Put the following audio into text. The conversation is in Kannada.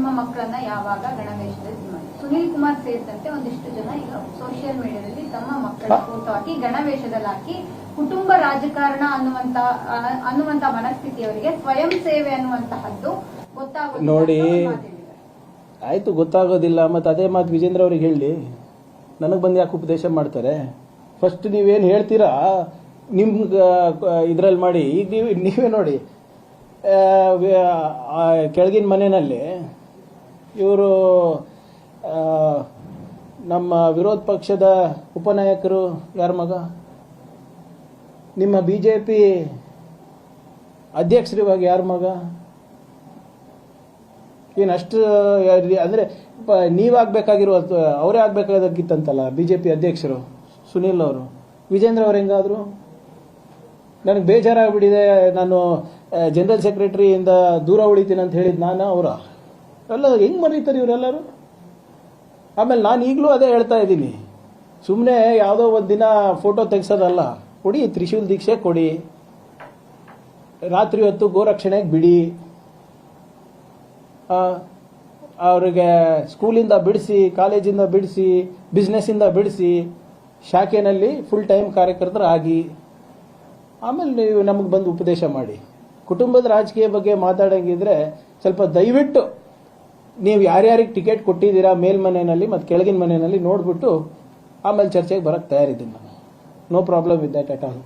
ನಿಮ್ಮ ಮಕ್ಕಳನ್ನ ಯಾವಾಗ ಗಣವೇಶದಲ್ಲಿ ಮಾಡಿ? ಸುನೀಲ್ ಕುಮಾರ್ ಸೇರಿದಂತೆ ಒಂದಿಷ್ಟು ಜನ ಈಗ ಸೋಷಿಯಲ್ ಮೀಡಿಯಾದಲ್ಲಿ ತಮ್ಮ ಮಕ್ಕಳ ಫೋಟೋ ಹಾಕಿ ಗಣವೇಶದಲ್ಲಿ ಹಾಕಿ ಕುಟುಂಬ ರಾಜಕಾರಣ ಅನ್ನುವಂತ ಮನಸ್ಥಿತಿಯವರಿಗೆ ಸ್ವಯಂ ಸೇವೆ ಅನ್ನುವಂತಹದ್ದು ಗೊತ್ತಾಗೋದಿಲ್ಲ ನೋಡಿ. ಆಯ್ತು, ಗೊತ್ತಾಗೋದಿಲ್ಲ. ಮತ್ತೆ ಅದೇ ಮಾತು ವಿಜೇಂದ್ರ ಅವ್ರಿಗೆ ಹೇಳಿ, ನನಗೆ ಬಂದು ಯಾಕೆ ಉಪದೇಶ ಮಾಡ್ತಾರೆ? ಫಸ್ಟ್ ನೀವೇನು ಹೇಳ್ತೀರಾ ನಿಮ್ಗೆ ಇದ್ರಲ್ಲಿ ಮಾಡಿ. ಈಗ ನೀವೇ ನೋಡಿ, ಕೆಳಗಿನ ಮನೆಯಲ್ಲಿ ಇವರು ನಮ್ಮ ವಿರೋಧ ಪಕ್ಷದ ಉಪನಾಯಕರು ಯಾರ ಮಗ, ನಿಮ್ಮ ಬಿಜೆಪಿ ಅಧ್ಯಕ್ಷರಿವಾಗ ಯಾರ ಮಗ? ಏನಷ್ಟು ಅಂದ್ರೆ ನೀವಾಗಬೇಕಾಗಿರುವ ಅವರೇ ಆಗ್ಬೇಕಾಗಿತ್ತಂತಲ್ಲ ಬಿಜೆಪಿ ಅಧ್ಯಕ್ಷರು ಸುನೀಲ್ ಅವರು. ವಿಜೇಂದ್ರ ಅವ್ರು ಹೆಂಗಾದ್ರು? ನನಗೆ ಬೇಜಾರಾಗ್ಬಿಟ್ಟಿದೆ, ನಾನು ಜನರಲ್ ಸೆಕ್ರೆಟರಿಯಿಂದ ದೂರ ಉಳಿತೀನಿ ಅಂತ ಹೇಳಿದ್ ನಾನು. ಅವರ ಎಲ್ಲ ಹೆಂಗ್ ಮರೀತಾರೆ ಇವರೆಲ್ಲರೂ? ಆಮೇಲೆ ನಾನು ಈಗಲೂ ಅದೇ ಹೇಳ್ತಾ ಇದ್ದೀನಿ, ಸುಮ್ಮನೆ ಯಾವುದೋ ಒಂದು ದಿನ ಫೋಟೋ ತೆಗ್ಸೋದಲ್ಲ. ಕೊಡಿ, ತ್ರಿಶೂಲ್ ದೀಕ್ಷೆ ಕೊಡಿ, ರಾತ್ರಿ ಹೊತ್ತು ಗೋರಕ್ಷಣೆಗೆ ಬಿಡಿ, ಅವ್ರಿಗೆ ಸ್ಕೂಲಿಂದ ಬಿಡಿಸಿ, ಕಾಲೇಜಿಂದ ಬಿಡಿಸಿ, ಬಿಸ್ನೆಸ್ಸಿಂದ ಬಿಡಿಸಿ, ಶಾಖೆನಲ್ಲಿ ಫುಲ್ ಟೈಮ್ ಕಾರ್ಯಕರ್ತರಾಗಿ ಆಮೇಲೆ ನೀವು ನಮಗೆ ಬಂದು ಉಪದೇಶ ಮಾಡಿ. ಕುಟುಂಬದ ರಾಜಕೀಯ ಬಗ್ಗೆ ಮಾತಾಡೋಂಗಿದ್ರೆ ಸ್ವಲ್ಪ ದಯವಿಟ್ಟು ನೀವು ಯಾರ್ಯಾರಿಗೆ ಟಿಕೆಟ್ ಕೊಟ್ಟಿದ್ದೀರಾ ಮೇಲ್ಮನೆಯಲ್ಲಿ ಮತ್ತು ಕೆಳಗಿನ ಮನೆಯಲ್ಲಿ ನೋಡ್ಬಿಟ್ಟು ಆಮೇಲೆ ಚರ್ಚೆಗೆ ಬರಕ್ಕೆ ತಯಾರಿದ್ದೀನಿ ನಾನು. No problem with that at all.